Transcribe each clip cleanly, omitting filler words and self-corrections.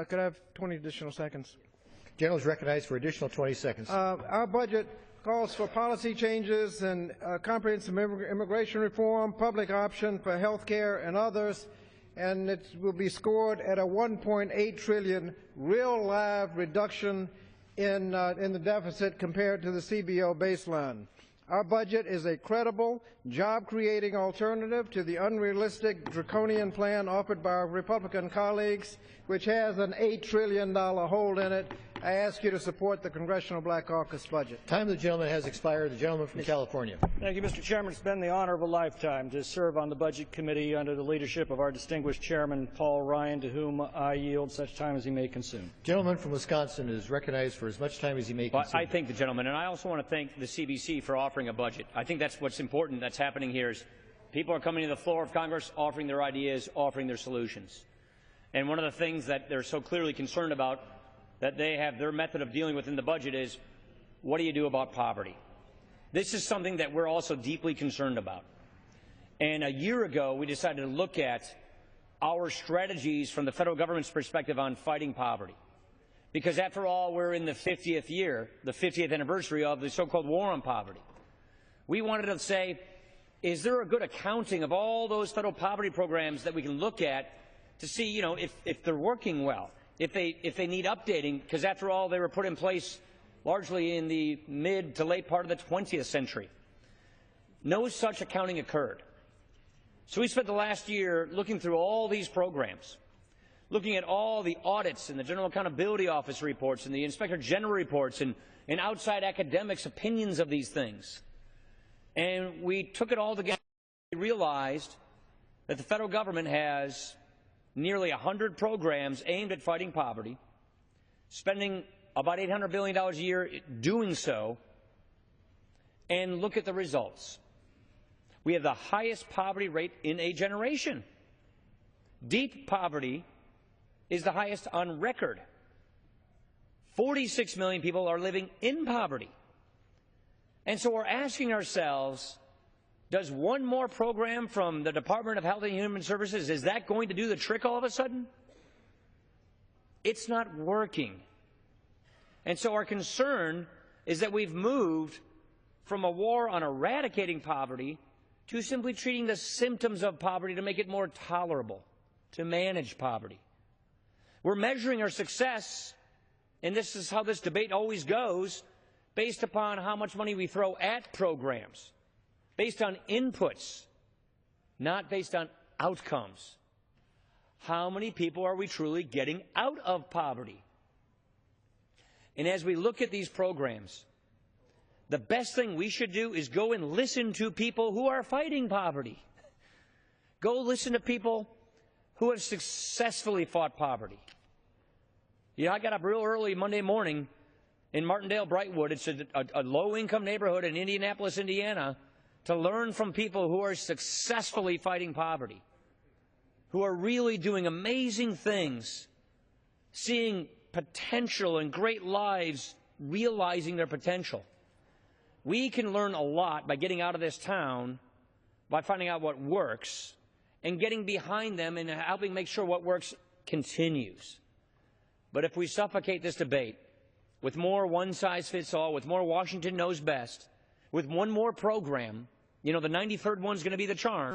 Could I have 20 additional seconds? General is recognized for additional 20 seconds. Our budget calls for policy changes and comprehensive immigration reform, public option for health care and others, and it will be scored at a $1.8 trillion real live reduction in the deficit compared to the CBO baseline. Our budget is a credible, job-creating alternative to the unrealistic, draconian plan offered by our Republican colleagues, which has an $8 trillion hole in it. I ask you to support the Congressional Black Caucus budget. Time of the gentleman has expired. The gentleman from California. Thank you, Mr. Chairman. It's been the honor of a lifetime to serve on the Budget Committee under the leadership of our distinguished chairman, Paul Ryan, to whom I yield such time as he may consume. Gentleman from Wisconsin is recognized for as much time as he may consume. I thank the gentleman, and I also want to thank the CBC for offering a budget. I think that's what's important that's happening here is people are coming to the floor of Congress, offering their ideas, offering their solutions. And one of the things that they're so clearly concerned about that they have their method of dealing with in the budget is, what do you do about poverty? This is something that we're also deeply concerned about. And a year ago, we decided to look at our strategies from the federal government's perspective on fighting poverty. Because after all, we're in the 50th year, the 50th anniversary of the so-called war on poverty. We wanted to say, is there a good accounting of all those federal poverty programs that we can look at to see, you know, if they're working well? If they need updating, because after all, they were put in place largely in the mid to late part of the 20th century. No such accounting occurred. So we spent the last year looking through all these programs, looking at all the audits and the General Accountability Office reports and the Inspector General reports and outside academics' opinions of these things. And we took it all together. We realized that the federal government has nearly 100 programs aimed at fighting poverty, spending about $800 billion a year doing so, and look at the results. We have the highest poverty rate in a generation. Deep poverty is the highest on record. 46 million people are living in poverty. And so we're asking ourselves, does one more program from the Department of Health and Human Services, is that going to do the trick all of a sudden? It's not working. And so our concern is that we've moved from a war on eradicating poverty to simply treating the symptoms of poverty to make it more tolerable, to manage poverty. We're measuring our success, and this is how this debate always goes, based upon how much money we throw at programs, based on inputs, not based on outcomes. How many people are we truly getting out of poverty? And as we look at these programs, the best thing we should do is go and listen to people who are fighting poverty. Go listen to people who have successfully fought poverty. You know, I got up real early Monday morning in Martindale, Brightwood. It's a low-income neighborhood in Indianapolis, Indiana, to learn from people who are successfully fighting poverty, who are really doing amazing things, seeing potential and great lives, realizing their potential. We can learn a lot by getting out of this town, by finding out what works, and getting behind them and helping make sure what works continues. But if we suffocate this debate with more one-size-fits-all, with more Washington knows best, with one more program, you know, the 93rd one's going to be the charm,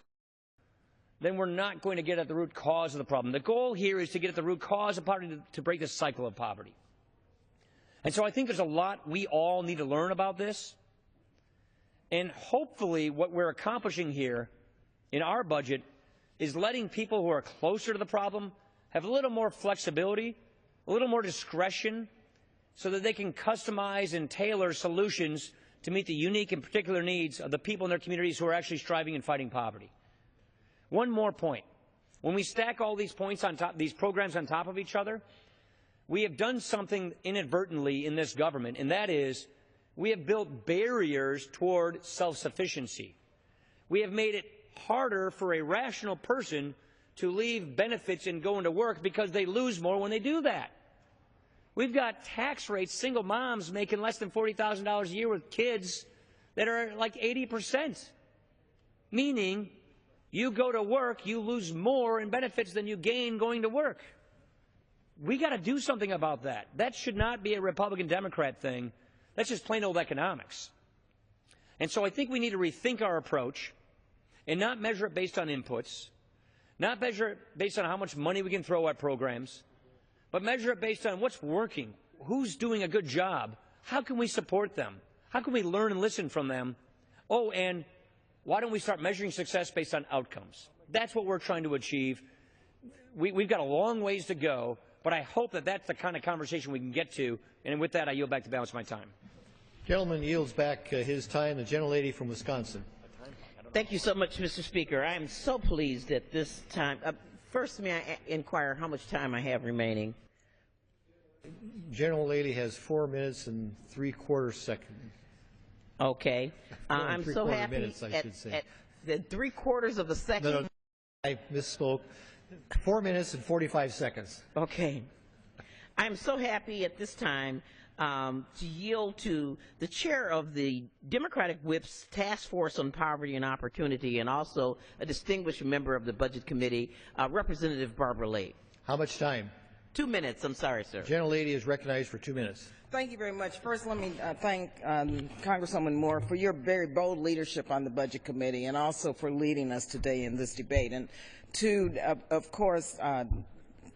then we're not going to get at the root cause of the problem. The goal here is to get at the root cause of poverty, to break the cycle of poverty. And so I think there's a lot we all need to learn about this. And hopefully what we're accomplishing here in our budget is letting people who are closer to the problem have a little more flexibility, a little more discretion, so that they can customize and tailor solutions to meet the unique and particular needs of the people in their communities who are actually striving and fighting poverty. One more point. When we stack all these points on top, these programs on top of each other, we have done something inadvertently in this government, and that is we have built barriers toward self-sufficiency. We have made it harder for a rational person to leave benefits and go into work because they lose more when they do that. We've got tax rates, single moms making less than $40,000 a year with kids that are like 80%, meaning you go to work, you lose more in benefits than you gain going to work. We got to do something about that. That should not be a Republican-Democrat thing. That's just plain old economics. And so I think we need to rethink our approach and not measure it based on inputs, not measure it based on how much money we can throw at programs, but measure it based on what's working, who's doing a good job, how can we support them, how can we learn and listen from them. Oh, and why don't we start measuring success based on outcomes? That's what we're trying to achieve. We've got a long ways to go, but I hope that that's the kind of conversation we can get to. And with that, I yield back the balance of my time. Gentleman yields back his time. The gentlelady from Wisconsin. Thank you so much, Mr. Speaker. I am so pleased at this time. First, may I inquire how much time I have remaining? Gentlelady has 4 minutes and 3/4 seconds. Okay. I'm so happy minutes, I should say. At the 3/4 of a second. No, I misspoke. 4 minutes and 45 seconds. Okay. I'm so happy at this time to yield to the chair of the Democratic Whip's Task Force on Poverty and Opportunity, and also a distinguished member of the Budget Committee, Representative Barbara Lee. How much time? 2 minutes. I'm sorry, sir. Gentlelady is recognized for 2 minutes. Thank you very much. First, let me thank Congresswoman Moore for your very bold leadership on the Budget Committee and also for leading us today in this debate. And to, of course,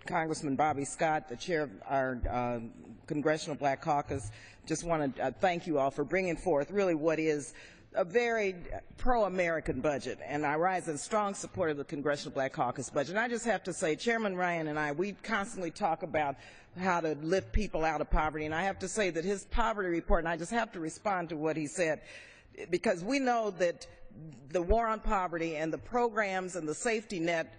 Congressman Bobby Scott, the chair of our Congressional Black Caucus, just want to thank you all for bringing forth really what is a very pro-American budget, and I rise in strong support of the Congressional Black Caucus budget. And I just have to say, Chairman Ryan and I, we constantly talk about how to lift people out of poverty, and I have to say that his poverty report, and I just have to respond to what he said, because we know that the war on poverty and the programs and the safety net,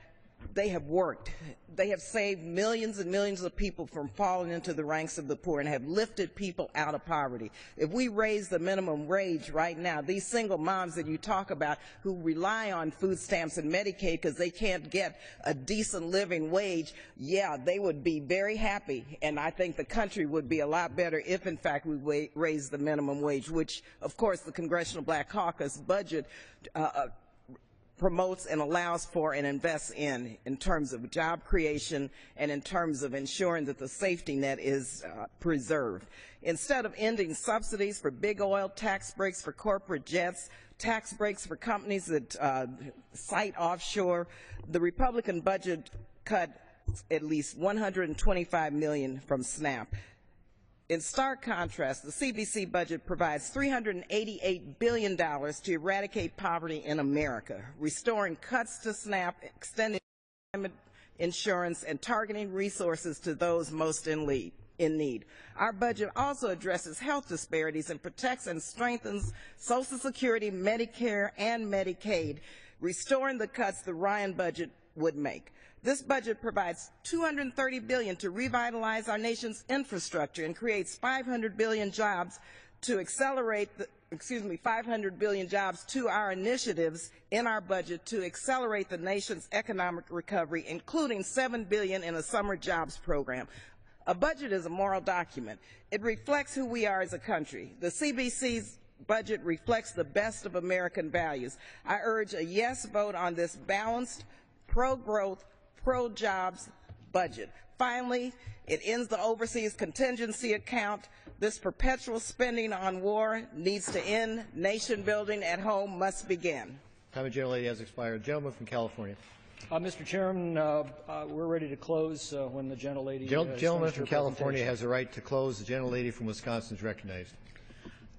they have worked. They have saved millions and millions of people from falling into the ranks of the poor and have lifted people out of poverty. If we raise the minimum wage right now, these single moms that you talk about who rely on food stamps and Medicaid because they can't get a decent living wage, yeah, they would be very happy. And I think the country would be a lot better if, in fact, we raise the minimum wage, which, of course, the Congressional Black Caucus budget promotes and allows for and invests in terms of job creation and in terms of ensuring that the safety net is preserved. Instead of ending subsidies for big oil, tax breaks for corporate jets, tax breaks for companies that site offshore, the Republican budget cut at least $125 million from SNAP. In stark contrast, the CBC budget provides $388 billion to eradicate poverty in America, restoring cuts to SNAP, extending insurance, and targeting resources to those most in need. Our budget also addresses health disparities and protects and strengthens Social Security, Medicare, and Medicaid, restoring the cuts the Ryan budget would make. This budget provides $230 billion to revitalize our nation's infrastructure and creates 500 billion jobs to accelerate 500 billion jobs to our initiatives in our budget to accelerate the nation's economic recovery, including $7 billion in a summer jobs program. A budget is a moral document. It reflects who we are as a country. The CBC's budget reflects the best of American values. I urge a yes vote on this balanced, pro-growth, pro-jobs budget. Finally, it ends the overseas contingency account. This perpetual spending on war needs to end. Nation building at home must begin. Time of gentlelady has expired. Gentleman from California. Mr. Chairman, we're ready to close when the gentlelady. Gentleman from California has a right to close. The gentlelady from Wisconsin is recognized.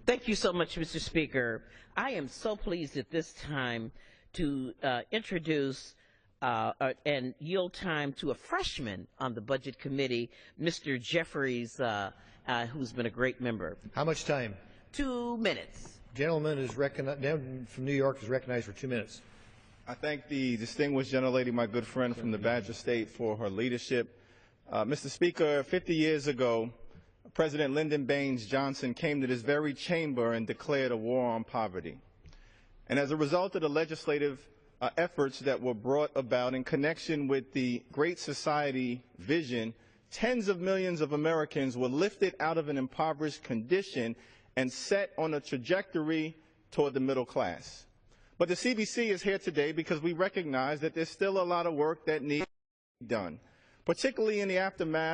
Thank you so much, Mr. Speaker. I am so pleased at this time to introduce and yield time to a freshman on the Budget Committee, Mr. Jeffries, who's been a great member. How much time? 2 minutes. Gentleman is from New York is recognized for 2 minutes. I thank the distinguished gentlelady, my good friend from the Badger State, for her leadership. Mr. Speaker, 50 years ago, President Lyndon Baines Johnson came to this very chamber and declared a war on poverty. And as a result of the legislative efforts that were brought about in connection with the Great Society vision, tens of millions of Americans were lifted out of an impoverished condition and set on a trajectory toward the middle class. But the CBC is here today because we recognize that there's still a lot of work that needs to be done, particularly in the aftermath